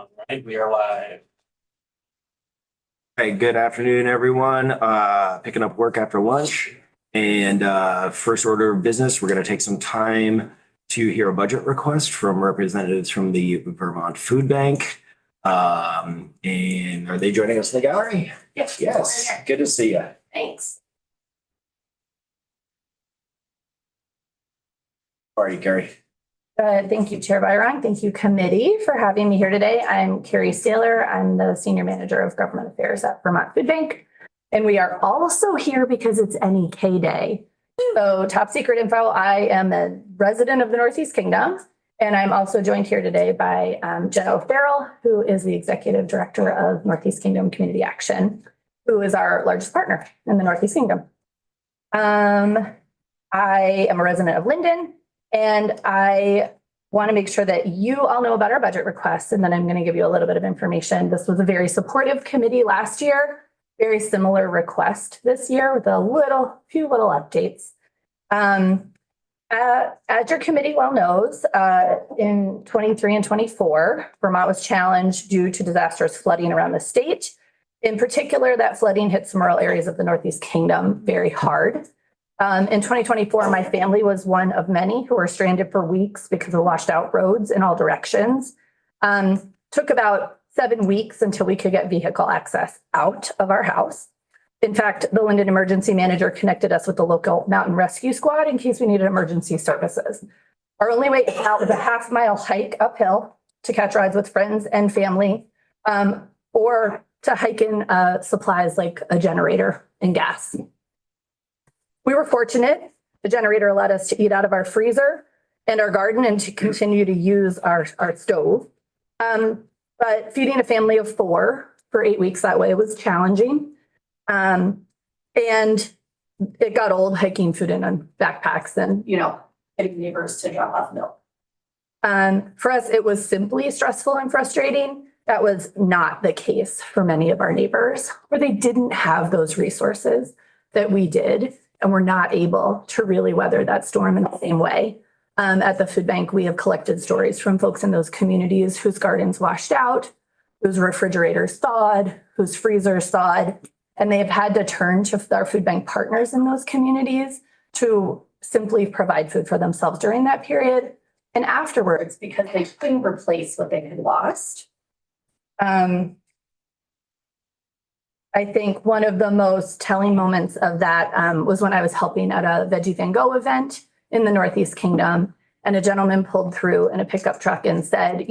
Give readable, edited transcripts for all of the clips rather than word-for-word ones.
All right, we are live. Hey, good afternoon, everyone. Picking up work after lunch. And first order of business, we're going to take some time to hear a budget request from representatives from the Vermont Food Bank. And are they joining us in the gallery? Yes. Yes, good to see you. Thanks. How are you, Carrie? Thank you, Chair Byron. Thank you, committee, for having me here today. I'm Carrie Saylor. I'm the Senior Manager of Government Affairs at Vermont Food Bank. And we are also here because it's NEK Day. So top secret info, I am a resident of the Northeast Kingdom. And I'm also joined here today by Jenna O'Farrell, who is the Executive Director of Northeast Kingdom Community Action, who is our largest partner in the Northeast Kingdom. I am a resident of Linden. And I want to make sure that you all know about our budget requests, and then I'm going to give you a little bit of information. This was a very supportive committee last year, very similar request this year with a few little updates. As your committee well knows, in 23 and 24, Vermont was challenged due to disastrous flooding around the state. In particular, that flooding hit some rural areas of the Northeast Kingdom very hard. In 2024, my family was one of many who were stranded for weeks because of washed out roads in all directions. Took about 7 weeks until we could get vehicle access out of our house. In fact, the Linden Emergency Manager connected us with the local mountain rescue squad in case we needed emergency services. Our only way out was a half-mile hike uphill to catch rides with friends and family, or to hike in supplies like a generator and gas. We were fortunate. The generator allowed us to eat out of our freezer and our garden and to continue to use our stove. But feeding a family of 4 for 8 weeks that way was challenging. And it got old hiking food in on backpacks and, getting neighbors to drop off milk. For us, it was simply stressful and frustrating. That was not the case for many of our neighbors, where they didn't have those resources that we did. And we're not able to really weather that storm in the same way. At the food bank, we have collected stories from folks in those communities whose gardens washed out, whose refrigerators thawed, whose freezers thawed, and they have had to turn to our food bank partners in those communities to simply provide food for themselves during that period and afterwards because they couldn't replace what they had lost. I think one of the most telling moments of that was when I was helping at a Veggie Van Gogh event in the Northeast Kingdom. And a gentleman pulled through in a pickup truck and said,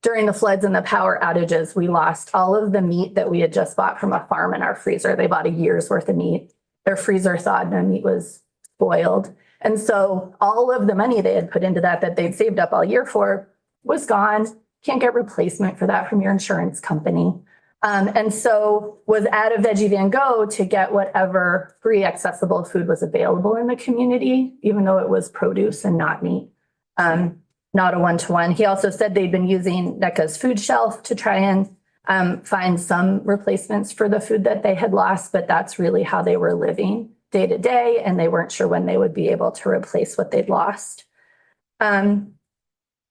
during the floods and the power outages, we lost all of the meat that we had just bought from a farm in our freezer. They bought a year's worth of meat. Their freezer thawed and the meat was spoiled. And so all of the money they had put into that they'd saved up all year for was gone. Can't get replacement for that from your insurance company. And so was at a Veggie Van Gogh to get whatever free accessible food was available in the community, even though it was produce and not meat, not a one-to-one. He also said they'd been using NECA's food shelf to try and find some replacements for the food that they had lost, but that's really how they were living day to day, and they weren't sure when they would be able to replace what they'd lost.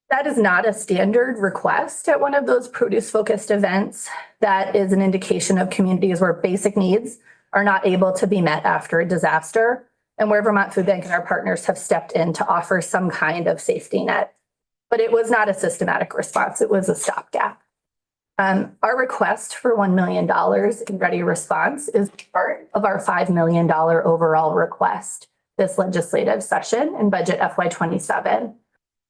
That is not a standard request at one of those produce-focused events. That is an indication of communities where basic needs are not able to be met after a disaster, and where Vermont Food Bank and our partners have stepped in to offer some kind of safety net. But it was not a systematic response. It was a stopgap. Our request for $1 million in ready response is part of our $5 million overall request this legislative session in budget FY27.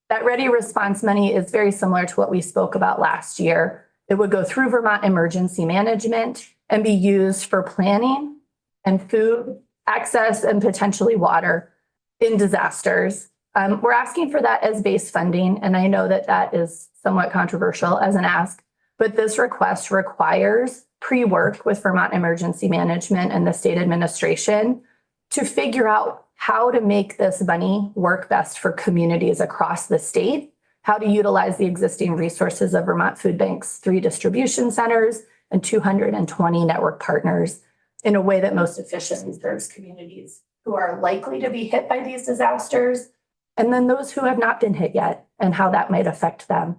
That ready response money is very similar to what we spoke about last year. It would go through Vermont Emergency Management and be used for planning and food access and potentially water in disasters. We're asking for that as base funding, and I know that that is somewhat controversial as an ask, but this request requires pre-work with Vermont Emergency Management and the state administration to figure out how to make this money work best for communities across the state, how to utilize the existing resources of Vermont Food Bank's 3 distribution centers and 220 network partners in a way that most efficiently serves communities who are likely to be hit by these disasters, and then those who have not been hit yet and how that might affect them.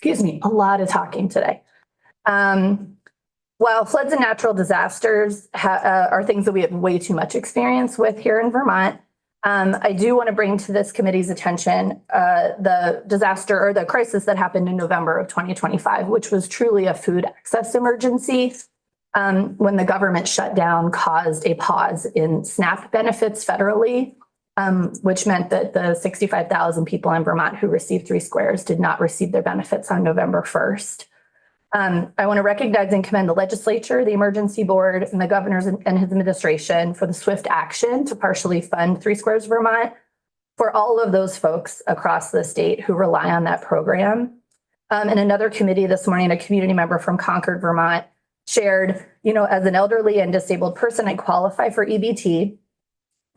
a lot of talking today. While floods and natural disasters are things that we have way too much experience with here in Vermont, I do want to bring to this committee's attention the disaster or the crisis that happened in November of 2025, which was truly a food access emergency when the government shutdown caused a pause in SNAP benefits federally, which meant that the 65,000 people in Vermont who received 3 squares did not receive their benefits on November 1st. I want to recognize and commend the legislature, the emergency board, and the governor and his administration for the swift action to partially fund 3 Squares Vermont for all of those folks across the state who rely on that program. In another committee this morning, a community member from Concord, Vermont, shared, as an elderly and disabled person, I qualify for EBT.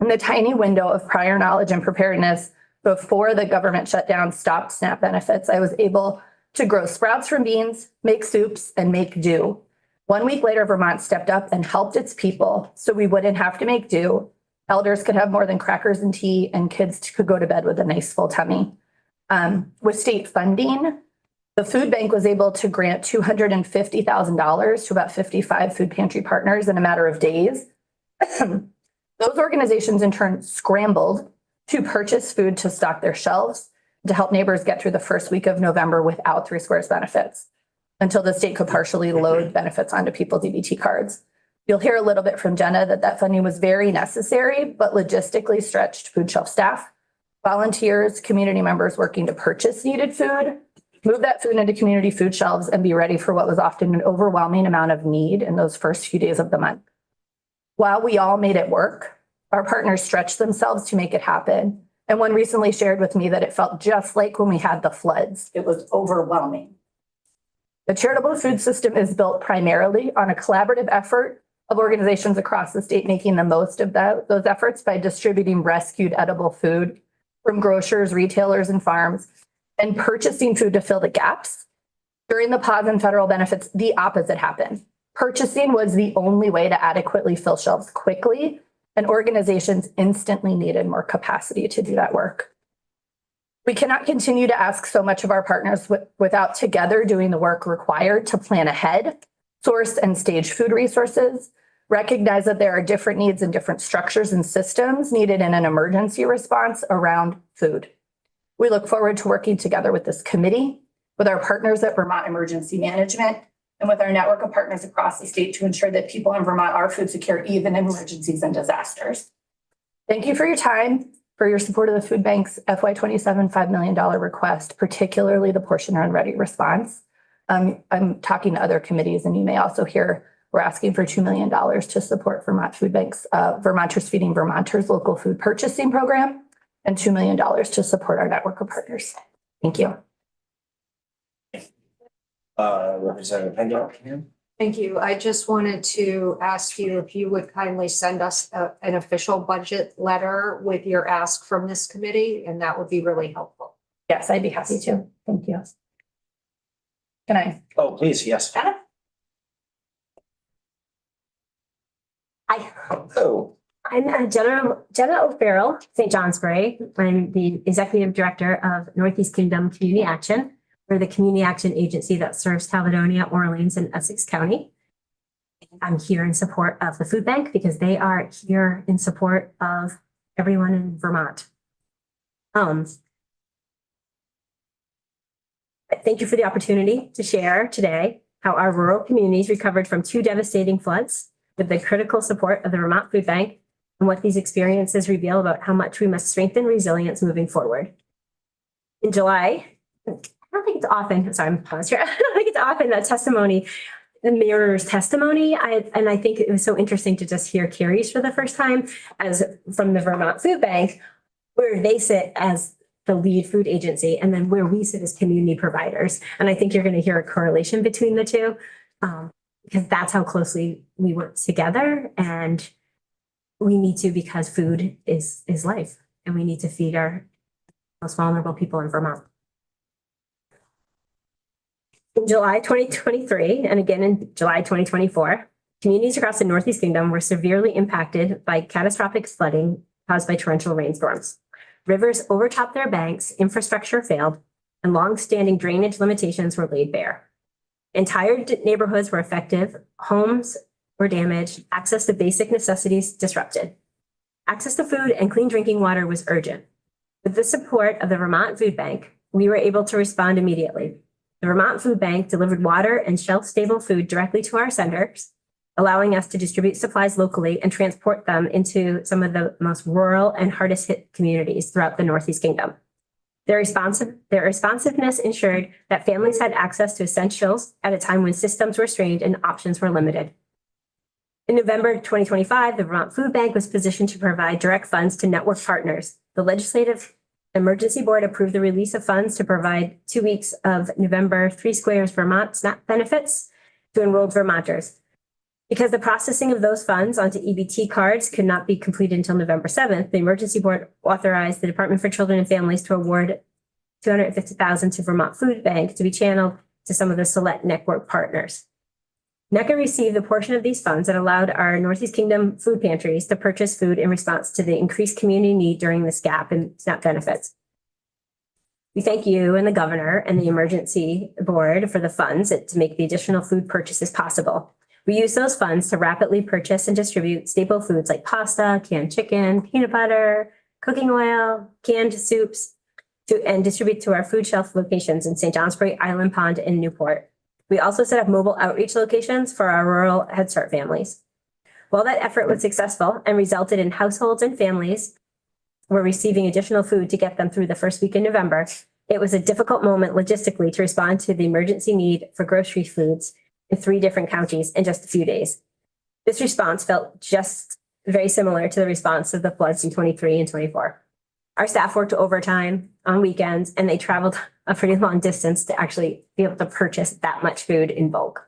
In the tiny window of prior knowledge and preparedness before the government shutdown stopped SNAP benefits, I was able to grow sprouts from beans, make soups, and make do. 1 week later, Vermont stepped up and helped its people so we wouldn't have to make do. Elders could have more than crackers and tea, and kids could go to bed with a nice full tummy. With state funding, the food bank was able to grant $250,000 to about 55 food pantry partners in a matter of days. Those organizations in turn scrambled to purchase food to stock their shelves, to help neighbors get through the first week of November without 3 Squares benefits until the state could partially load benefits onto people's EBT cards. You'll hear a little bit from Jenna that funding was very necessary, but logistically stretched food shelf staff, volunteers, community members working to purchase needed food, move that food into community food shelves, and be ready for what was often an overwhelming amount of need in those first few days of the month. While we all made it work, our partners stretched themselves to make it happen. And one recently shared with me that it felt just like when we had the floods. It was overwhelming. The charitable food system is built primarily on a collaborative effort of organizations across the state making the most of those efforts by distributing rescued edible food from grocers, retailers, and farms, and purchasing food to fill the gaps. During the pause in federal benefits, the opposite happened. Purchasing was the only way to adequately fill shelves quickly, and organizations instantly needed more capacity to do that work. We cannot continue to ask so much of our partners without together doing the work required to plan ahead, source and stage food resources, recognize that there are different needs and different structures and systems needed in an emergency response around food. We look forward to working together with this committee, with our partners at Vermont Emergency Management, and with our network of partners across the state to ensure that people in Vermont are food secure, even in emergencies and disasters. Thank you for your time, for your support of the food bank's FY27 $5 million request, particularly the portion on ready response. I'm talking to other committees, and you may also hear we're asking for $2 million to support Vermont Food Bank's Vermonters Feeding Vermonters local food purchasing program, and $2 million to support our network of partners. Thank you. Representative Pendle. Thank you. I just wanted to ask you if you would kindly send us an official budget letter with your ask from this committee, and that would be really helpful. Yes, I'd be happy to. Thank you. Can I? Oh, please, yes. Jenna? Hi, Oh, I'm Jenna O'Farrell, St. Johnsbury. I'm the Executive Director of Northeast Kingdom Community Action. We're the community action agency that serves Caledonia, Orleans, and Essex County. I'm here in support of the food bank because they are here in support of everyone in Vermont. Thank you for the opportunity to share today how our rural communities recovered from 2 devastating floods with the critical support of the Vermont Food Bank, and what these experiences reveal about how much we must strengthen resilience moving forward. In July, I don't think it's often, sorry, I'm paused here. I don't think it's often that testimony mirrors testimony. I think it was so interesting to just hear Carrie's for the first time as from the Vermont Food Bank, where they sit as the lead food agency and then where we sit as community providers. And I think you're going to hear a correlation between the two because that's how closely we work together. And we need to, because food is life, and we need to feed our most vulnerable people in Vermont. In July 2023, and again in July 2024, communities across the Northeast Kingdom were severely impacted by catastrophic flooding caused by torrential rainstorms. Rivers overtopped their banks, infrastructure failed, and long-standing drainage limitations were laid bare. Entire neighborhoods were affected, homes were damaged, access to basic necessities disrupted. Access to food and clean drinking water was urgent. With the support of the Vermont Food Bank, we were able to respond immediately. The Vermont Food Bank delivered water and shelf-stable food directly to our centers, allowing us to distribute supplies locally and transport them into some of the most rural and hardest hit communities throughout the Northeast Kingdom. Their responsiveness ensured that families had access to essentials at a time when systems were strained and options were limited. In November 2025, the Vermont Food Bank was positioned to provide direct funds to network partners. The Legislative Emergency Board approved the release of funds to provide 2 weeks of November 3 Squares Vermont SNAP benefits to enrolled Vermonters. Because the processing of those funds onto EBT cards could not be completed until November 7th, the Emergency Board authorized the Department for Children and Families to award $250,000 to Vermont Food Bank to be channeled to some of the select network partners. NECA received a portion of these funds that allowed our Northeast Kingdom food pantries to purchase food in response to the increased community need during this gap in SNAP benefits. We thank you and the governor and the emergency board for the funds to make the additional food purchases possible. We use those funds to rapidly purchase and distribute staple foods like pasta, canned chicken, peanut butter, cooking oil, canned soups, and distribute to our food shelf locations in St. Johnsbury, Island Pond, and Newport. We also set up mobile outreach locations for our rural Head Start families. While that effort was successful and resulted in households and families were receiving additional food to get them through the first week in November, it was a difficult moment logistically to respond to the emergency need for grocery foods in 3 different counties in just a few days. This response felt just very similar to the response of the floods in 23 and 24. Our staff worked overtime on weekends and they traveled a pretty long distance to actually be able to purchase that much food in bulk.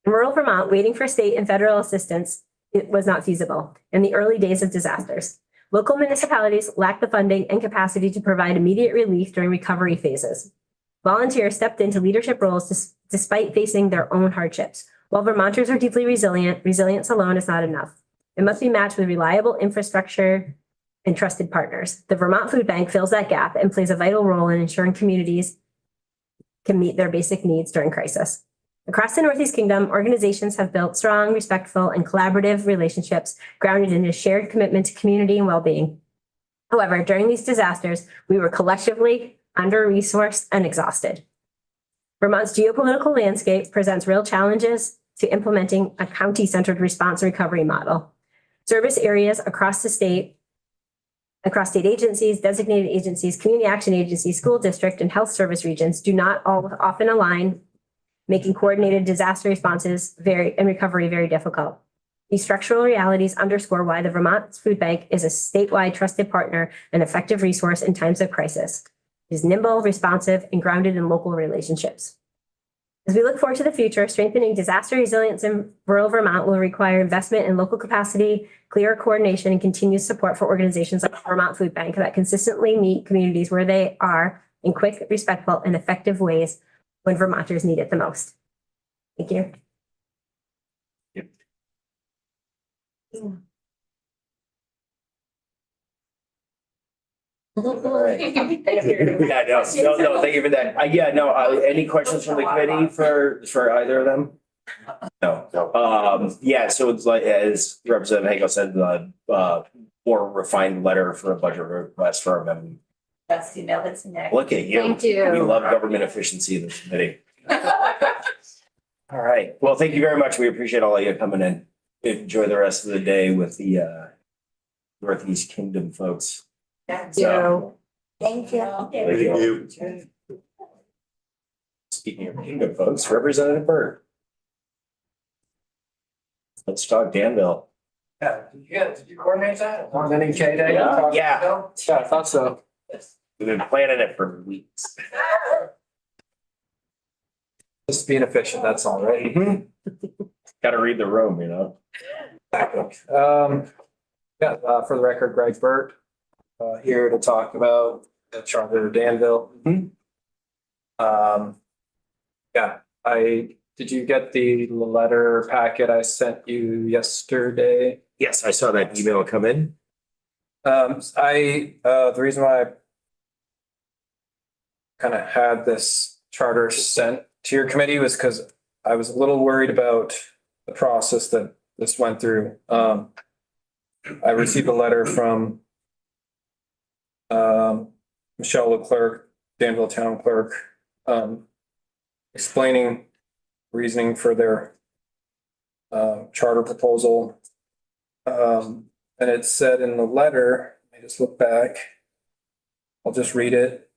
In rural Vermont, waiting for state and federal assistance, it was not feasible in the early days of disasters. Local municipalities lacked the funding and capacity to provide immediate relief during recovery phases. Volunteers stepped into leadership roles despite facing their own hardships. While Vermonters are deeply resilient, resilience alone is not enough. It must be matched with reliable infrastructure and trusted partners. The Vermont Food Bank fills that gap and plays a vital role in ensuring communities can meet their basic needs during crisis. Across the Northeast Kingdom, organizations have built strong, respectful, and collaborative relationships grounded in a shared commitment to community and well-being. However, during these disasters, we were collectively under-resourced and exhausted. Vermont's geopolitical landscape presents real challenges to implementing a county-centered response recovery model. Service areas across state agencies, designated agencies, community action agencies, school district, and health service regions do not all often align, making coordinated disaster responses and recovery very difficult. These structural realities underscore why the Vermont Food Bank is a statewide trusted partner and effective resource in times of crisis. It is nimble, responsive, and grounded in local relationships. As we look forward to the future, strengthening disaster resilience in rural Vermont will require investment in local capacity, clearer coordination, and continued support for organizations like Vermont Food Bank that consistently meet communities where they are in quick, respectful, and effective ways when Vermonters need it the most. Thank you. Yeah, no, thank you for that. Any questions from the committee for either of them? No. Yeah, so it's like, as Representative Hagel said, more refined letter for a budget request for them. That's email that's next. Look at you. Thank you. We love government efficiency in this committee. All right. Well, thank you very much. We appreciate all of you coming in. Enjoy the rest of the day with the Northeast Kingdom folks. Thank you. Thank you. Thank you. Speaking of Kingdom folks, Representative Byrd. Let's talk Danville. Yeah, did you coordinate that? On NHA Day? Yeah. Yeah, I thought so. We've been planning it for weeks. Just being efficient, that's all, right? Got to read the room, you know? For the record, Greg Burt, here to talk about the Charter of Danville. Did you get the letter packet I sent you yesterday? Yes, I saw that email come in. The reason why I kind of had this charter sent to your committee was because I was a little worried about the process that this went through. I received a letter from Michelle Leclerc, Danville Town Clerk, explaining reasoning for their charter proposal. And it said in the letter, let me just look back. I'll just read it.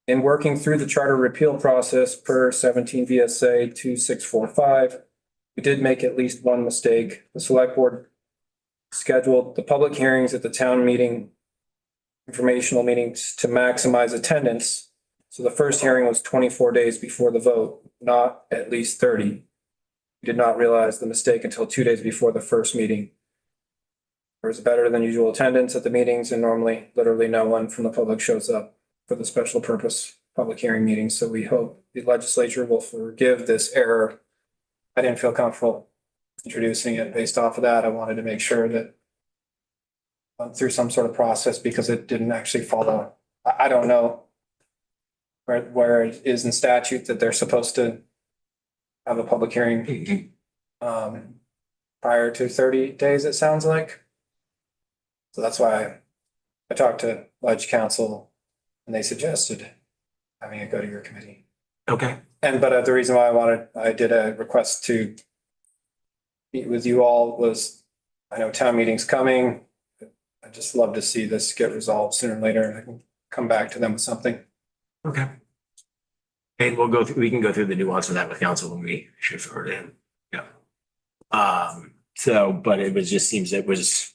In working through the charter repeal process per 17 VSA 2645, we did make at least one mistake. The select board scheduled the public hearings at the town meeting, informational meetings to maximize attendance. So the first hearing was 24 days before the vote, not at least 30. We did not realize the mistake until 2 days before the first meeting. There was better than usual attendance at the meetings, and normally literally no one from the public shows up for the special purpose public hearing meetings. So we hope the legislature will forgive this error. I didn't feel comfortable introducing it based off of that. I wanted to make sure that went through some sort of process because it didn't actually follow. I don't know where it is in statute that they're supposed to have a public hearing prior to 30 days, it sounds like. So that's why I talked to Ledge Council and they suggested having it go to your committee. Okay. But the reason why I did a request to meet with you all was, I know town meeting's coming. I'd just love to see this get resolved sooner or later and I can come back to them with something. Okay. And we can go through the nuance of that with council when we shift forward in. Yeah. But it was, just seems it was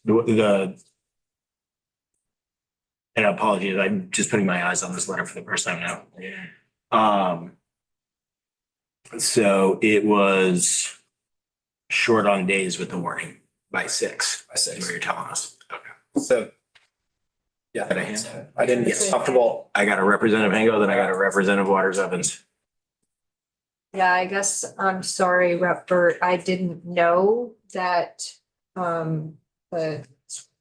and apologies, I'm just putting my eyes on this letter for the first time now. So it was short on days with the warning by 6. By 6. Is what you're telling us. Okay. So, yeah, Got a hand? I didn't get comfortable. I got a Representative Hango, then I got a Representative Waters Evans. Yeah, I guess I'm sorry, Rep. Burt. I didn't know that the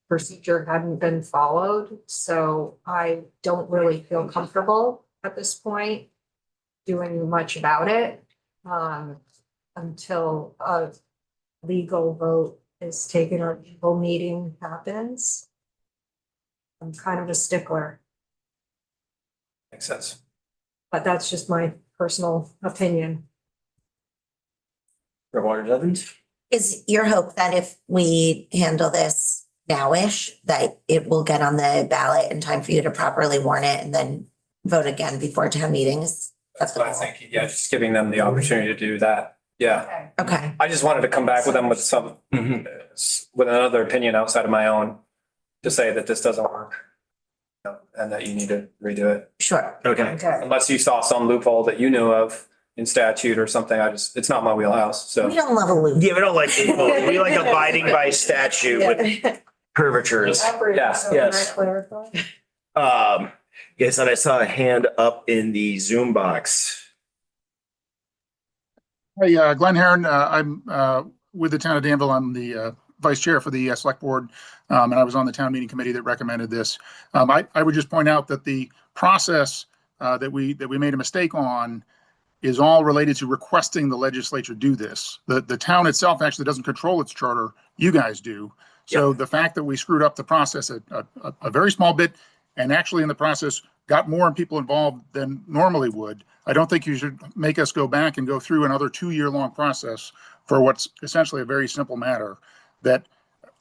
procedure hadn't been followed, so I don't really feel comfortable at this point doing much about it until a legal vote is taken or legal meeting happens. I'm kind of a stickler, Makes sense. but that's just my personal opinion. Rep. Waters Evans? Is your hope that if we handle this nowish, that it will get on the ballot in time for you to properly warn it and then vote again before town meetings? That's what I think. Yeah, just giving them the opportunity to do that. Yeah. Okay, I just wanted to come back with them with with another opinion outside of my own to say that this doesn't work. And that you need to redo it. sure. Okay. Okay. Unless you saw some loophole that you knew of in statute or something, it's not my wheelhouse, so. We don't love a loop. Yeah, we don't like people. We like abiding by statute with curvatures. Yes. Yes, and I saw a hand up in the Zoom box. Hey, Glenn Herron, I'm with the town of Danville. I'm the vice chair for the select board, and I was on the town meeting committee that recommended this. I would just point out that the process that we made a mistake on is all related to requesting the legislature do this. The town itself actually doesn't control its charter. You guys do. So the fact that we screwed up the process a very small bit, and actually in the process got more people involved than normally would, I don't think you should make us go back and go through another 2-year-long process for what's essentially a very simple matter that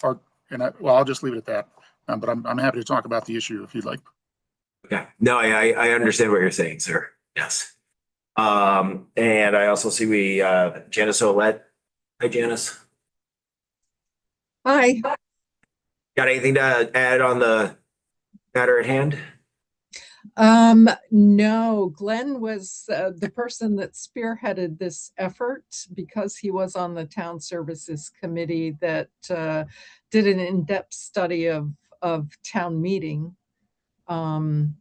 are, I'll just leave it at that. But I'm happy to talk about the issue if you'd like. Okay. No, I understand what you're saying, sir. Yes. And I also see Janice Olette. Hi, Janice. Hi. Got anything to add on the matter at hand? No, Glenn was the person that spearheaded this effort because he was on the Town Services Committee that did an in-depth study of town meeting. Town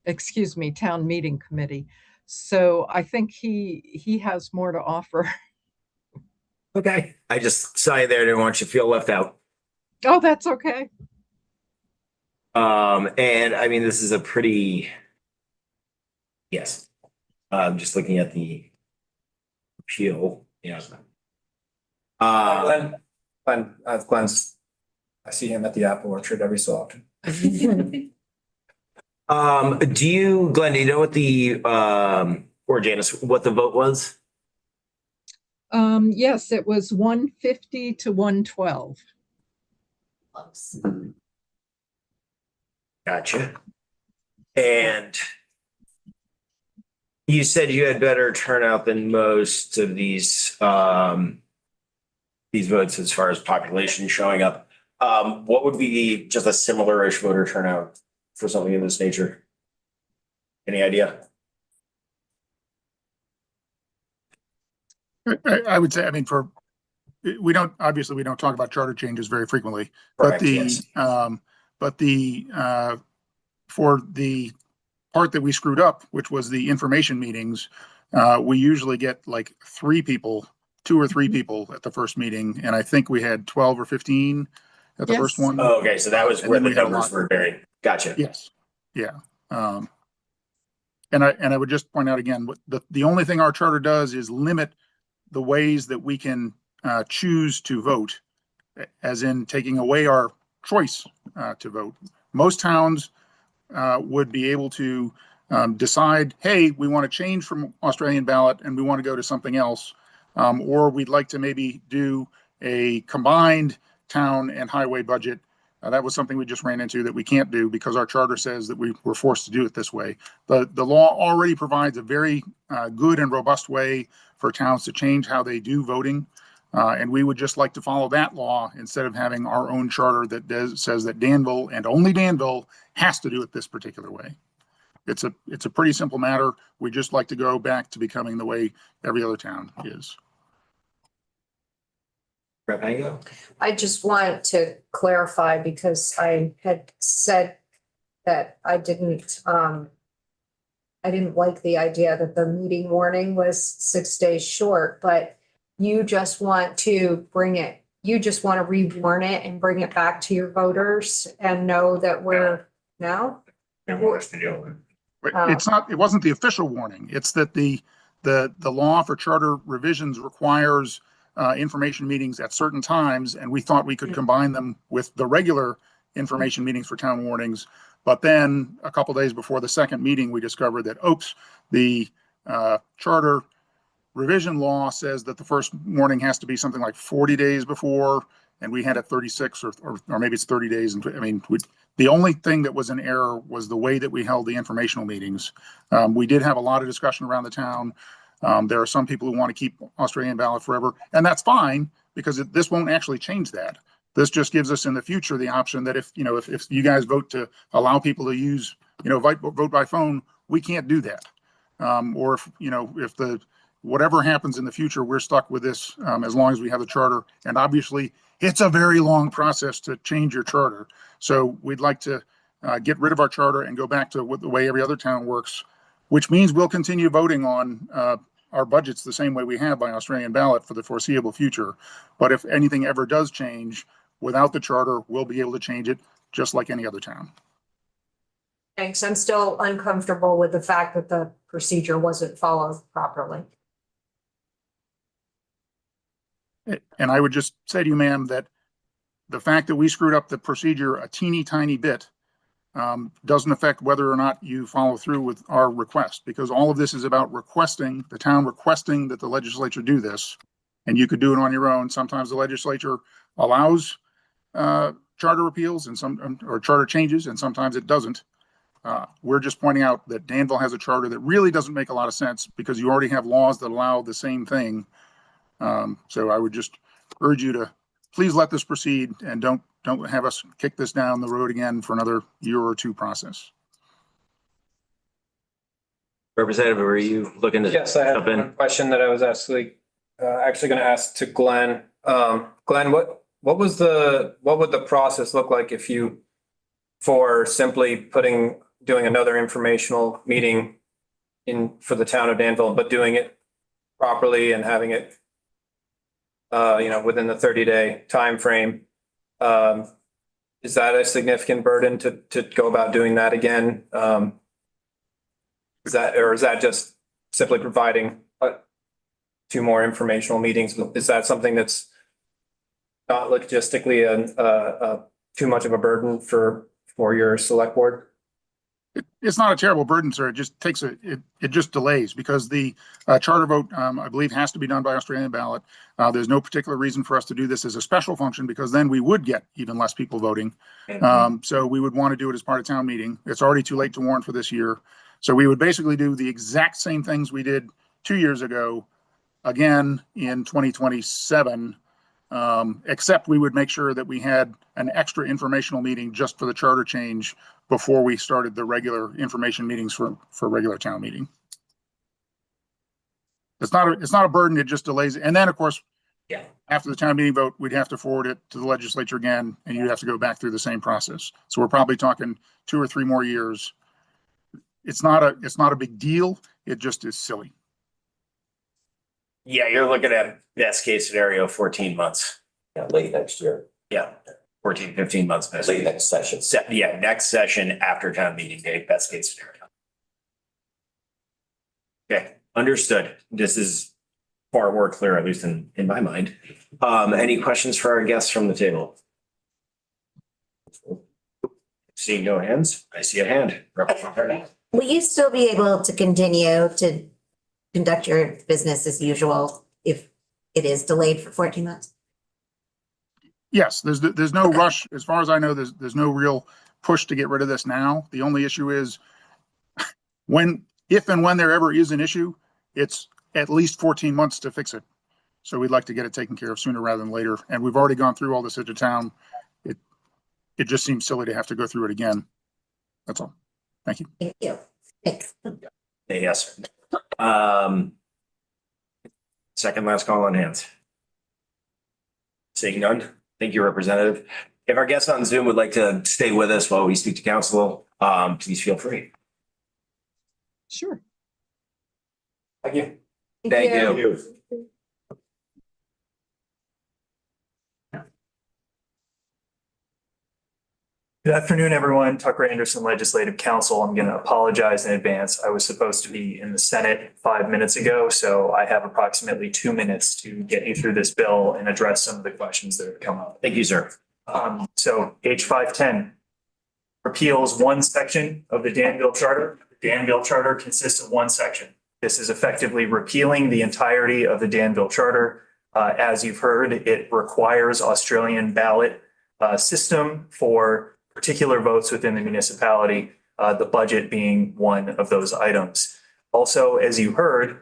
meeting committee. So I think he has more to offer. Okay. I just saw you there. Didn't want you to feel left out. Oh, that's okay. And I mean, this is a pretty Yes. Just looking at the appeal, yeah. Glenn's, I see him at the apple orchard every so often. Glenn, do you know what or Janice, what the vote was? Yes, it was 150 to 112. Gotcha. And you said you had better turnout than most of these votes as far as population showing up. What would be just a similar-ish voter turnout for something of this nature? Any idea? I would say, I mean, we don't talk about charter changes very frequently, Correct, for the part that we screwed up, which was the information meetings, we usually get like 2 or 3 people at the first meeting, and I think we had 12 or 15 at the first Yes. one. Oh, okay, so that was And where then the we had a numbers lot. were varied. Gotcha. Yes, yeah. And I would just point out again, the only thing our charter does is limit the ways that we can choose to vote, as in taking away our choice to vote. Most towns would be able to decide, hey, we want to change from Australian ballot and we want to go to something else. Or we'd like to maybe do a combined town and highway budget. That was something we just ran into that we can't do because our charter says that we were forced to do it this way. But the law already provides a very good and robust way for towns to change how they do voting. And we would just like to follow that law instead of having our own charter that says that Danville and only Danville has to do it this particular way. It's a pretty simple matter. We just like to go back to becoming the way every other town is. Rep. Ango? I just want to clarify because I had said that I didn't like the idea that the meeting warning was 6 days short, but you just want to rewarn it and bring it back to your voters and know that we're now? It wasn't the official warning. It's that the law for charter revisions requires information meetings at certain times, and we thought we could combine them with the regular information meetings for town warnings. But then a couple days before the second meeting, we discovered that, oops, the charter revision law says that the first warning has to be something like 40 days before, and we had it 36 or maybe it's 30 days. And I mean, the only thing that was an error was the way that we held the informational meetings. We did have a lot of discussion around the town. There are some people who want to keep Australian ballot forever, and that's fine because this won't actually change that. This just gives us in the future the option that if you guys vote to allow people to use, vote by phone, we can't do that. Or if whatever happens in the future, we're stuck with this as long as we have the charter. And obviously, it's a very long process to change your charter. So we'd like to get rid of our charter and go back to the way every other town works, which means we'll continue voting on our budgets the same way we have by Australian ballot for the foreseeable future. But if anything ever does change without the charter, we'll be able to change it just like any other town. Thanks. I'm still uncomfortable with the fact that the procedure wasn't followed properly. And I would just say to you, ma'am, that the fact that we screwed up the procedure a teeny tiny bit doesn't affect whether or not you follow through with our request, because all of this is about the town requesting that the legislature do this, and you could do it on your own. Sometimes the legislature allows charter repeals or charter changes, and sometimes it doesn't. We're just pointing out that Danville has a charter that really doesn't make a lot of sense because you already have laws that allow the same thing. So I would just urge you to please let this proceed and don't have us kick this down the road again for another year or two process. Representative, were you looking to? Yes, I have jump in? one question that I was actually going to ask to Glenn. Glenn, what would the process look like if you, for simply doing another informational meeting for the town of Danville, but doing it properly and having it within the 30-day time frame? Is that a significant burden to go about doing that again? Is that just simply providing two more informational meetings? Is that something that's not logistically too much of a burden for your select board? It's not a terrible burden, sir. It just takes it just delays because the charter vote, I believe, has to be done by Australian ballot. There's no particular reason for us to do this as a special function because then we would get even less people voting. So we would want to do it as part of town meeting. It's already too late to warn for this year. So we would basically do the exact same things we did 2 years ago, again in 2027. Except we would make sure that we had an extra informational meeting just for the charter change before we started the regular information meetings for regular town meeting. It's not a burden, it just delays it. And then, of course, Yeah. after the town meeting vote, we'd have to forward it to the legislature again, and you'd have to go back through the same process. So we're probably talking 2 or 3 more years. It's not a big deal. It just is silly. Yeah, you're looking at best case scenario, 14 months. Yeah, late next year, Yeah, 14, 15 months. Best late case. next session. Yeah, next session after town meeting day, best case scenario. Okay, understood. This is far more clear, at least in my mind. Any questions for our guests from the table? Seeing no hands, I see a hand. Representative. Will you still be able to continue to conduct your business as usual if it is delayed for 14 months? Yes, there's no rush. As far as I know, there's no real push to get rid of this now. The only issue is if and when there ever is an issue, it's at least 14 months to fix it. So we'd like to get it taken care of sooner rather than later. And we've already gone through all this at the town. It just seems silly to have to go through it again. That's all. Thank you. Thank you. Thanks. Yes. Second last call on hands. Seeing none. Thank you, Representative. If our guests on Zoom would like to stay with us while we speak to council, please feel free. Sure. Thank you. Thank you. Good afternoon, everyone. Tucker Anderson, Legislative Counsel. I'm going to apologize in advance. I was supposed to be in the Senate 5 minutes ago, so I have approximately 2 minutes to get you through this bill and address some of the questions that have come up. Thank you, sir. So H510 repeals one section of the Danville Charter. The Danville Charter consists of one section. This is effectively repealing the entirety of the Danville Charter. As you've heard, it requires Australian ballot system for particular votes within the municipality, the budget being one of those items. Also, as you heard,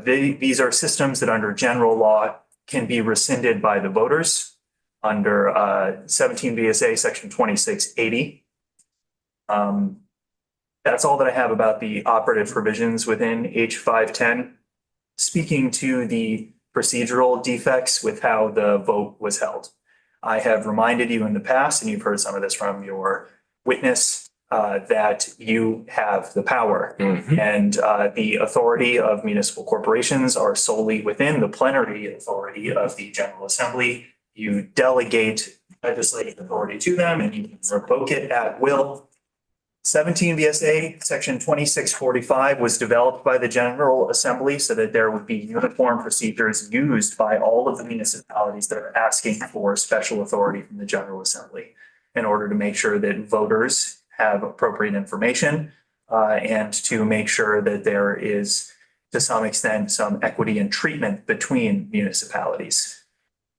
these are systems that under general law can be rescinded by the voters under 17 VSA section 2680. That's all that I have about the operative provisions within H510. Speaking to the procedural defects with how the vote was held. I have reminded you in the past, and you've heard some of this from your witness, that you have the power and the authority of municipal corporations are solely within the plenary authority of the General Assembly. You delegate legislative authority to them and you can revoke it at will. 17 VSA section 2645 was developed by the General Assembly so that there would be uniform procedures used by all of the municipalities that are asking for special authority from the General Assembly in order to make sure that voters have appropriate information and to make sure that there is, to some extent, some equity in treatment between municipalities.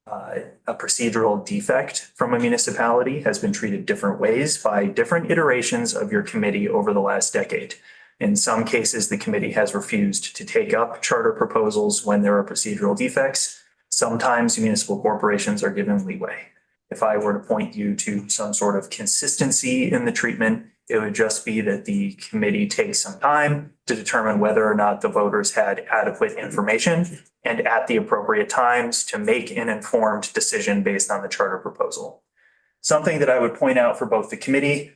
A procedural defect from a municipality has been treated different ways by different iterations of your committee over the last decade. In some cases, the committee has refused to take up charter proposals when there are procedural defects. Sometimes municipal corporations are given leeway. If I were to point you to some sort of consistency in the treatment, it would just be that the committee takes some time to determine whether or not the voters had adequate information and at the appropriate times to make an informed decision based on the charter proposal. Something that I would point out for both the committee,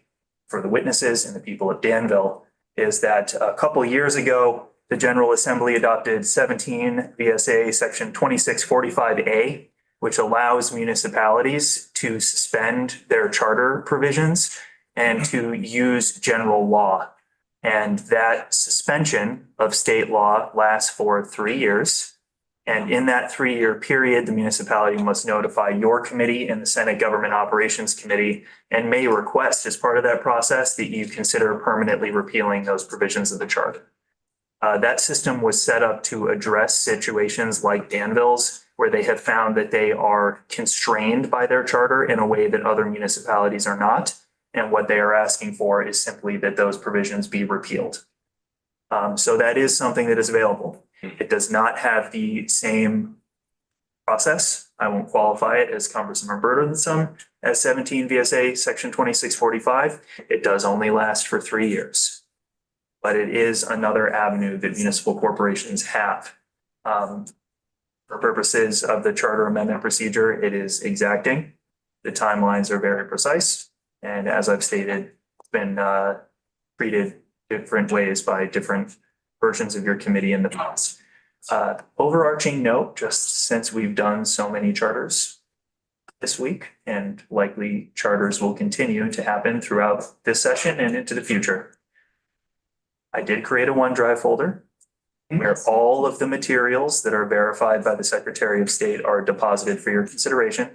for the witnesses and the people of Danville is that a couple of years ago, the General Assembly adopted 17 VSA section 2645A, which allows municipalities to suspend their charter provisions and to use general law. And that suspension of state law lasts for 3 years. And in that 3-year period, the municipality must notify your committee and the Senate Government Operations Committee and may request as part of that process that you consider permanently repealing those provisions of the charter. That system was set up to address situations like Danville's, where they have found that they are constrained by their charter in a way that other municipalities are not. And what they are asking for is simply that those provisions be repealed. So that is something that is available. It does not have the same process. I won't qualify it as cumbersome or burdensome as 17 VSA section 2645. It does only last for 3 years. But it is another avenue that municipal corporations have. For purposes of the charter amendment procedure, it is exacting. The timelines are very precise. And as I've stated, it's been treated different ways by different versions of your committee in the past. Overarching note, just since we've done so many charters this week, and likely charters will continue to happen throughout this session and into the future. I did create a OneDrive folder where all of the materials that are verified by the Secretary of State are deposited for your consideration.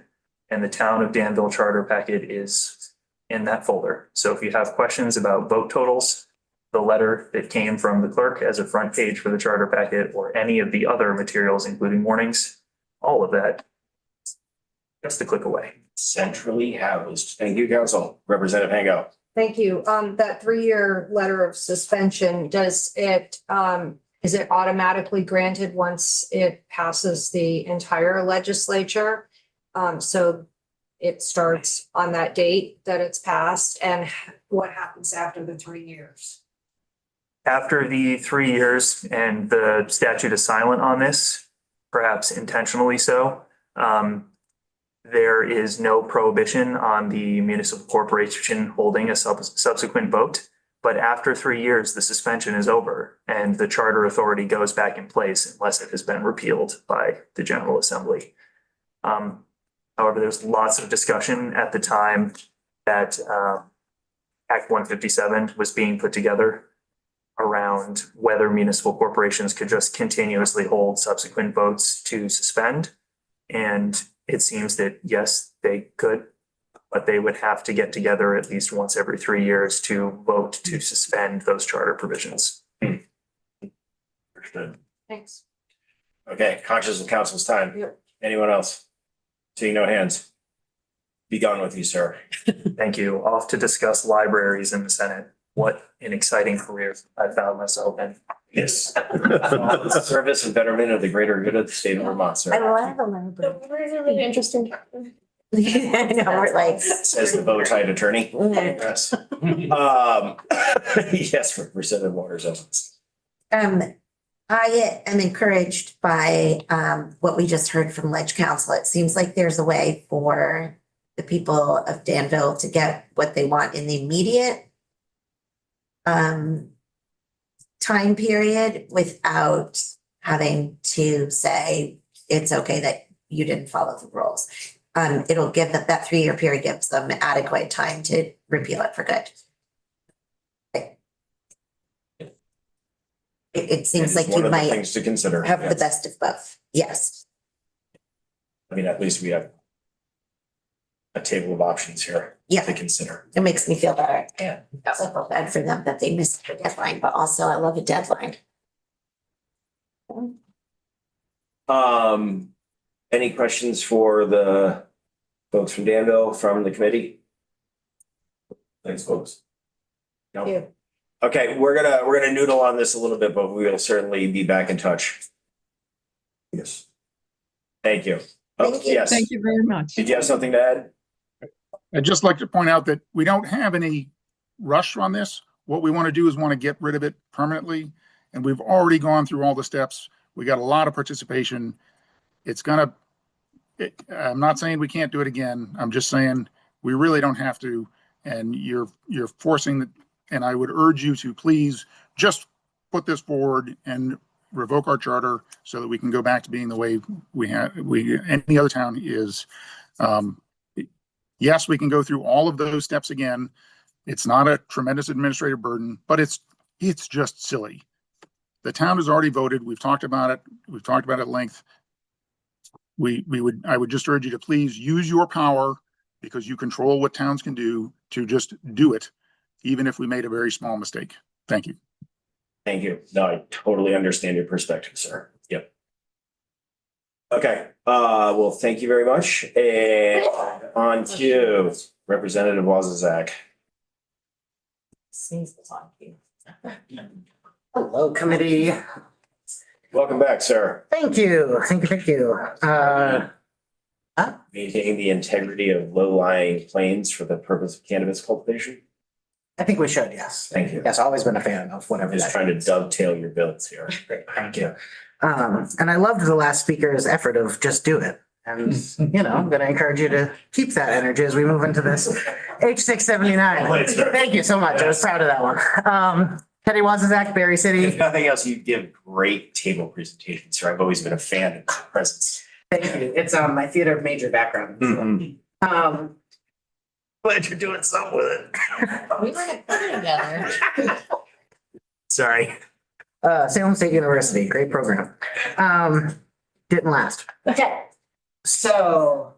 And the Town of Danville Charter packet is in that folder. So if you have questions about vote totals, the letter that came from the clerk as a front page for the charter packet, or any of the other materials, including warnings, all of that, just a click away. Centrally housed. Thank you, Council. Representative Hango. Thank you. That 3-year letter of suspension, is it automatically granted once it passes the entire legislature? So it starts on that date that it's passed, and what happens after the 3 years? After the 3 years, and the statute is silent on this, perhaps intentionally so, there is no prohibition on the municipal corporation holding a subsequent vote. But after 3 years, the suspension is over and the charter authority goes back in place unless it has been repealed by the General Assembly. However, there's lots of discussion at the time that Act 157 was being put together around whether municipal corporations could just continuously hold subsequent votes to suspend. And it seems that, yes, they could, but they would have to get together at least once every 3 years to vote to suspend those charter provisions. Understood. Thanks. Okay, conscious of council's time. Yep. Anyone else? Seeing no hands. Be gone with you, sir. Thank you. Off to discuss libraries in the Senate. What an exciting career I found myself in. Yes. Service and betterment of the greater good of the state of Vermont, I sir. love a library. Really interesting. I know, we're like. Says the bow-tied attorney. Mm. Yes. Yes, Representative Waters. I am encouraged by what we just heard from Ledge Council. It seems like there's a way for the people of Danville to get what they want in the immediate time period without having to say it's okay that you didn't follow the rules. It'll give that 3-year period gives them adequate time to repeal it for good. It seems like One you of the might things to consider. have the yes. best of both. Yes. I mean, at least we have a table of options here Yeah, to consider. it makes me feel better. Yeah. I feel bad for them that they missed the deadline, but also I love a deadline. Any questions for the folks from Danville, from the committee? Thanks, folks. No. Yeah. Okay, we're gonna noodle on this a little bit, but we will certainly be back in touch. Yes. Thank you. Oh, Thank you. yes. Thank you very much. Did you have something to add? I'd just like to point out that we don't have any rush on this. What we want to do is want to get rid of it permanently. And we've already gone through all the steps. We got a lot of participation. I'm not saying we can't do it again. I'm just saying we really don't have to. And you're forcing, and I would urge you to please just put this forward and revoke our charter so that we can go back to being the way any other town is. Yes, we can go through all of those steps again. It's not a tremendous administrative burden, but it's It's just silly. The town has already voted. We've talked about it. We've talked about it at length. I would just urge you to please use your power, because you control what towns can do, to just do it, even if we made a very small mistake. Thank you. Thank you. No, I totally understand your perspective, sir. Yep. Okay, well, thank you very much. And on to Representative Wozniak. Hello, committee. Welcome back, sir. Thank you. Thank you. Maintaining the integrity of low-lying plains for the purpose of cannabis cultivation. I think we should, yes. Thank you. Yes, always been a fan of whatever. I'm just trying to dovetail your bills here. Great, thank you. And I loved the last speaker's effort of just do it. And, I'm going to encourage you to keep that energy as we move into this H679. Thank you so much. I was proud of that one. Teddy Wozniak, Berry City. If nothing else, you give great table presentations, sir. I've always been a fan of your presence. Thank you. It's my theater major background. Glad you're doing something with it. We were together. Sorry. Salem State University, great program. Didn't last. Okay. So,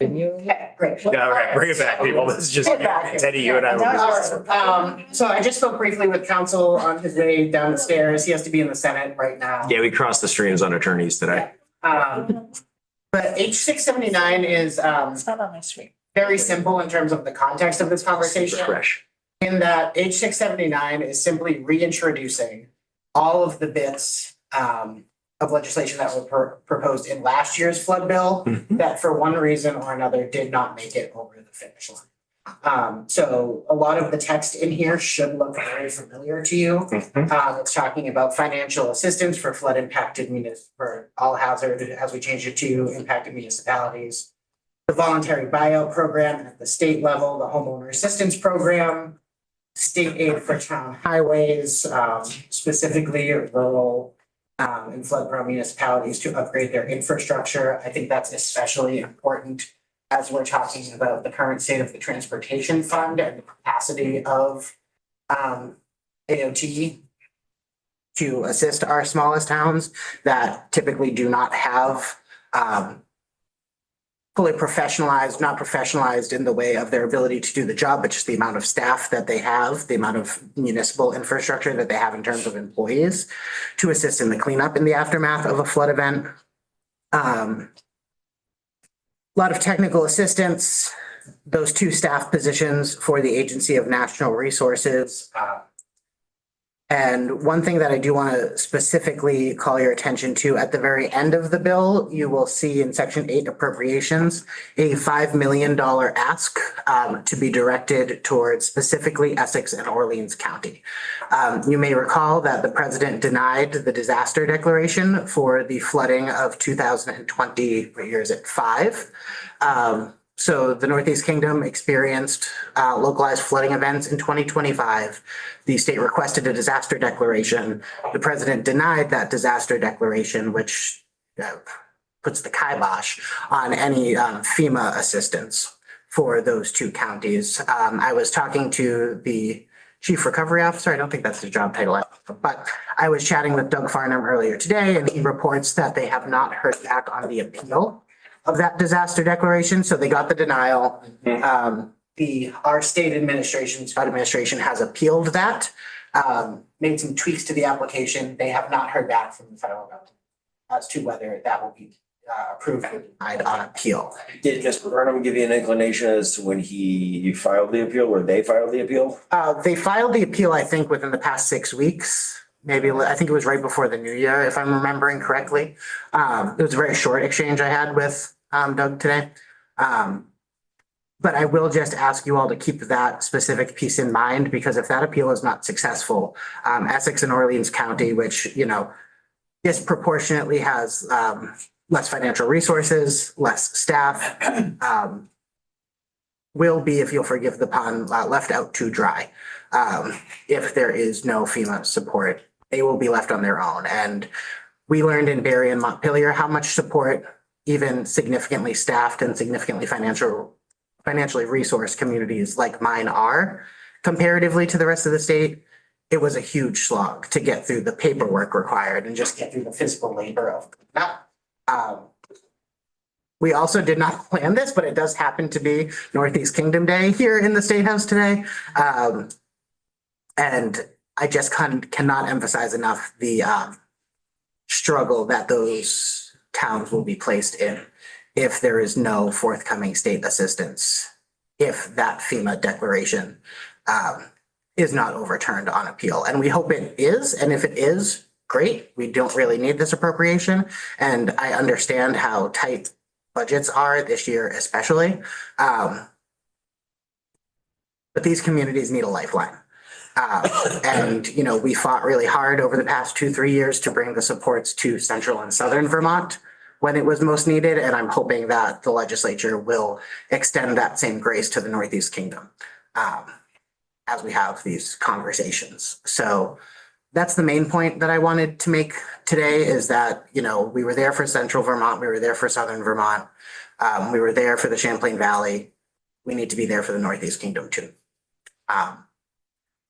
Okay, great. All right, bring it back, people. This is just Teddy, you and I. So I just spoke briefly with counsel on his way down the stairs. He has to be in the Senate right now. Yeah, we crossed the streams on attorneys today. But H679 is It's not on my screen. very simple in terms of the context of this conversation. Fresh. In that H679 is simply reintroducing all of the bits of legislation that were proposed in last year's flood bill that for one reason or another did not make it over the finish line. So a lot of the text in here should look very familiar to you. It's talking about financial assistance for flood impacted for all hazard, as we changed it to impacted municipalities. The voluntary buyout program at the state level, the homeowner assistance program, state aid for town highways, specifically rural and flood prone municipalities to upgrade their infrastructure. I think that's especially important as we're talking about the current state of the transportation fund and the capacity of AOT to assist our smallest towns that typically do not have fully professionalized, not professionalized in the way of their ability to do the job, but just the amount of staff that they have, the amount of municipal infrastructure that they have in terms of employees to assist in the cleanup in the aftermath of a flood event. A lot of technical assistance, those two staff positions for the Agency of National Resources. And one thing that I do want to specifically call your attention to, at the very end of the bill, you will see in Section 8 appropriations, a $5 million ask to be directed towards specifically Essex and Orleans County. You may recall that the president denied the disaster declaration for the flooding of 2020, what year is it, 5. So the Northeast Kingdom experienced localized flooding events in 2025. The state requested a disaster declaration. The president denied that disaster declaration, which puts the kibosh on any FEMA assistance for those two counties. I was talking to the Chief Recovery Officer. I don't think that's the job title, but I was chatting with Doug Farnham earlier today, and he reports that they have not heard back on the appeal of that disaster declaration. So they got the denial. Our state administration, Scott administration has appealed that, made some tweaks to the application. They have not heard back from the federal government as to whether that will be approved or denied on appeal. Did Mr. Burnham give you an inclination as to when he filed the appeal, or they filed the appeal? They filed the appeal, I think, within the past 6 weeks. Maybe, I think it was right before the new year, if I'm remembering correctly. It was a very short exchange I had with Doug today. But I will just ask you all to keep that specific piece in mind, because if that appeal is not successful, Essex and Orleans County, which, disproportionately has less financial resources, less staff, will be, if you'll forgive the pun, left out to dry. If there is no FEMA support, they will be left on their own. And we learned in Barry and Montpelier how much support even significantly staffed and significantly financially resourced communities like mine are comparatively to the rest of the state. it was a huge slog to get through the paperwork required and just get through the physical labor of that. We also did not plan this, but it does happen to be Northeast Kingdom Day here in the State House today. And I just cannot emphasize enough the struggle that those towns will be placed in if there is no forthcoming state assistance, if that FEMA declaration is not overturned on appeal. And we hope it is. And if it is, great. We don't really need this appropriation. And I understand how tight budgets are this year, especially. But these communities need a lifeline. And, you know, we fought really hard over the past 2-3 years to bring the supports to central and southern Vermont when it was most needed. And I'm hoping that the legislature will extend that same grace to the Northeast Kingdom as we have these conversations. So that's the main point that I wanted to make today is that, you know, we were there for central Vermont. We were there for southern Vermont. We were there for the Champlain Valley. We need to be there for the Northeast Kingdom too.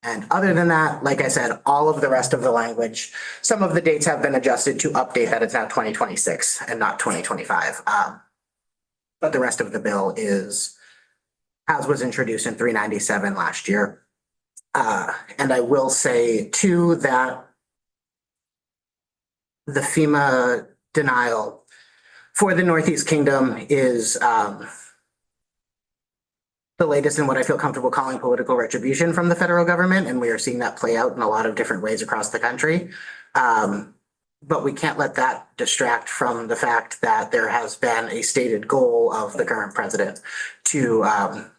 And other than that, like I said, all of the rest of the language, some of the dates have been adjusted to update that it's now 2026 and not 2025. But the rest of the bill is, as was introduced in 397 last year. And I will say too that the FEMA denial for the Northeast Kingdom is the latest in what I feel comfortable calling political retribution from the federal government. And we are seeing that play out in a lot of different ways across the country. But we can't let that distract from the fact that there has been a stated goal of the current president to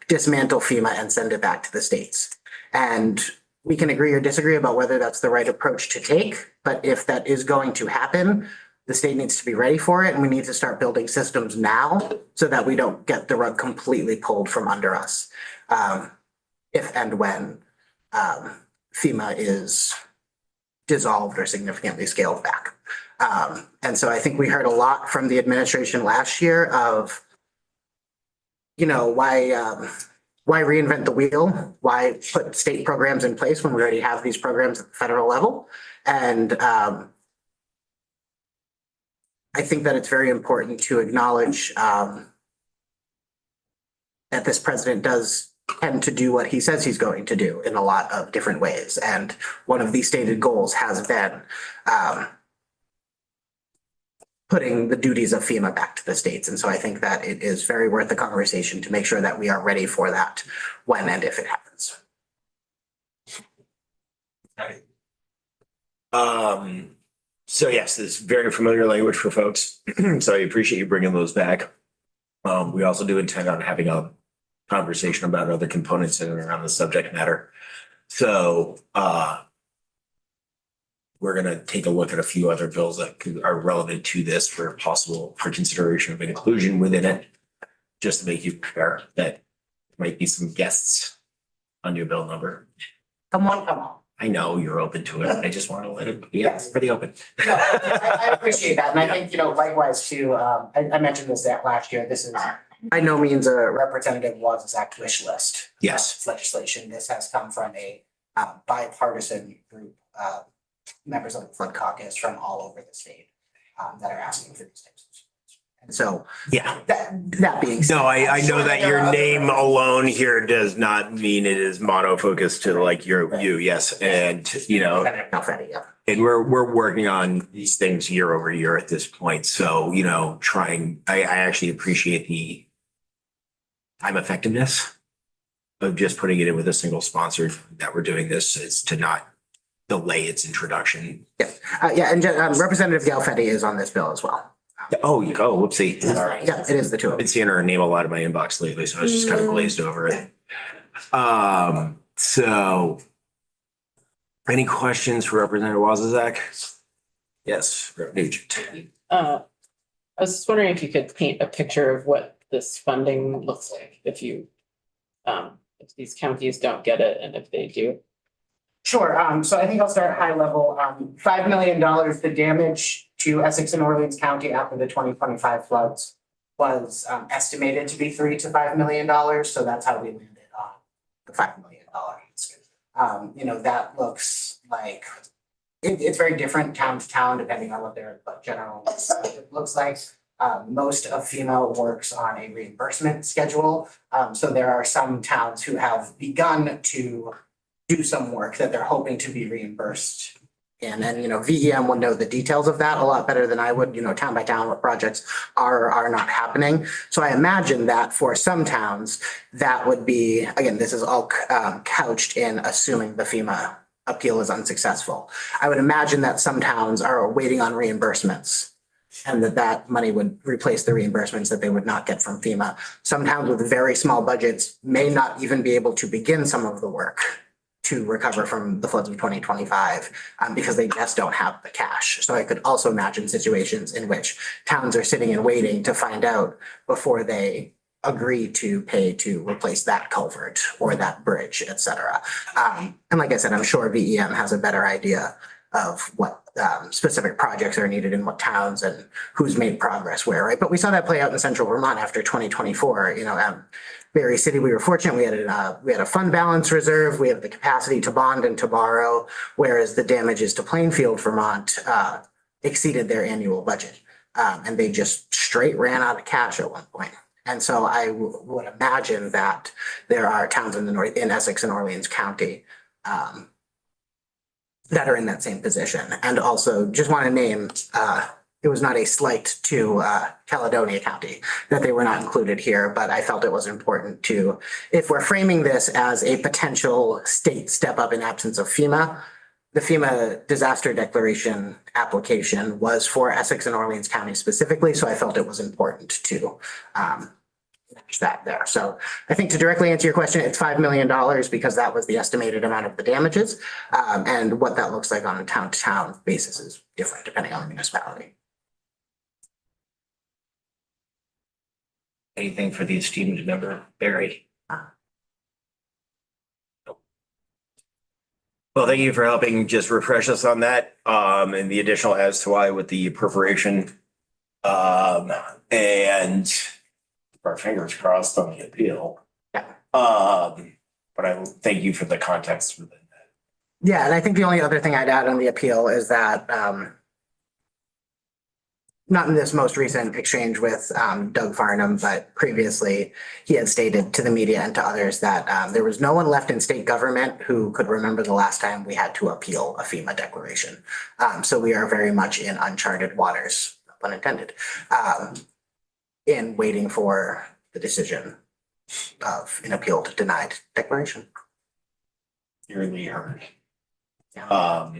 dismantle FEMA and send it back to the states. And we can agree or disagree about whether that's the right approach to take. But if that is going to happen, the state needs to be ready for it, and we need to start building systems now so that we don't get the rug completely pulled from under us if and when FEMA is dissolved or significantly scaled back. And so I think we heard a lot from the administration last year of, you know, why reinvent the wheel? Why put state programs in place when we already have these programs at the federal level? And I think that it's very important to acknowledge that this president does tend to do what he says he's going to do in a lot of different ways. And one of the stated goals has been putting the duties of FEMA back to the states. And so I think that it is very worth the conversation to make sure that we are ready for that when and if it happens. So yes, this is very familiar language for folks. So I appreciate you bringing those back. We also do intend on having a conversation about other components in and around the subject matter. So we're going to take a look at a few other bills that are relevant to this for consideration of inclusion within it, just to make you aware that there might be some guests on your bill number. Come on. I know you're open to it. I just want to let it be pretty open. No, I appreciate that. And I think, you know, likewise too, I mentioned this last year. This is by no means a Representative Wozniak wish list. Yes. Legislation. This has come from a bipartisan group, members of the Flood Caucus from all over the state that are asking for these types of support. And so Yeah. that being said. No, I know that your name alone here does not mean it is mono-focused to like you, yes. And, you know, and we're working on these things year over year at this point. So, you know, I actually appreciate the time effectiveness of just putting it in with a single sponsor that we're doing this is to not delay its introduction. And Representative Galfetti is on this bill as well. Whoopsie. Sorry. Yeah, it is the two of I've them. been seeing her name a lot in my inbox lately, so I was just kind of glazed over it. So any questions for Representative Wozniak? Yes, Rep. Nugent. I was just wondering if you could paint a picture of what this funding looks like if these counties don't get it and if they do. Sure. So I think I'll start high level. $5 million, the damage to Essex and Orleans County after the 2025 floods was estimated to be $3 to $5 million. So that's how we landed on the $5 million. That looks like, it's very different town to town depending on what their general budget looks like. Most of FEMA works on a reimbursement schedule. So there are some towns who have begun to do some work that they're hoping to be reimbursed in. And, VEM would know the details of that a lot better than I would, town by town, what projects are not happening. So I imagine that for some towns, that would be, again, this is all couched in assuming the FEMA appeal is unsuccessful. I would imagine that some towns are waiting on reimbursements and that money would replace the reimbursements that they would not get from FEMA. Some towns with very small budgets may not even be able to begin some of the work to recover from the floods of 2025 because they just don't have the cash. So I could also imagine situations in which towns are sitting and waiting to find out before they agree to pay to replace that culvert or that bridge, et cetera. And like I said, I'm sure VEM has a better idea of what specific projects are needed in what towns and who's made progress where, right? But we saw that play out in central Vermont after 2024. Berry City, we were fortunate. We had a fund balance reserve. We have the capacity to bond and to borrow, whereas the damages to Plainfield, Vermont, exceeded their annual budget, and they just straight ran out of cash at one point. And so I would imagine that there are towns in the north, in Essex and Orleans County, that are in that same position. And also, just want to name, it was not a slight to Caledonia County that they were not included here, but I felt it was important to, if we're framing this as a potential state step up in absence of FEMA, the FEMA disaster declaration application was for Essex and Orleans County specifically, so I felt it was important to match that there. So I think to directly answer your question, it's $5 million because that was the estimated amount of the damages, and what that looks like on a town-to-town basis is different depending on the municipality. Anything for the esteemed member, Barry? Well, thank you for helping just refresh us on that, and the additional as to why with the perforation. And our fingers crossed on the appeal. Yeah. But I thank you for the context within that. Yeah, and I think the only other thing I'd add on the appeal is that, not in this most recent exchange with Doug Farnham, but previously he had stated to the media and to others that there was no one left in state government who could remember the last time we had to appeal a FEMA declaration. So we are very much in uncharted waters, pun intended, in waiting for the decision of an appealed denied declaration. Dearly heard. Yeah.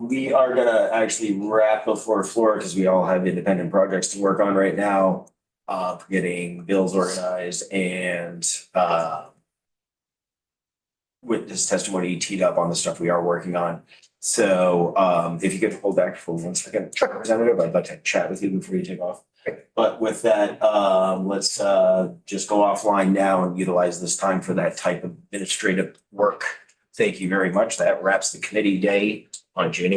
We are gonna actually wrap before floor because we all have independent projects to work on right now. Getting bills organized and witness testimony teed up on the stuff we are working on. So if you could hold back for 1 second, Representative, I'd like to chat with you before you take off. But with that, let's just go offline now and utilize this time for that type of administrative work. Thank you very much. That wraps the committee day on January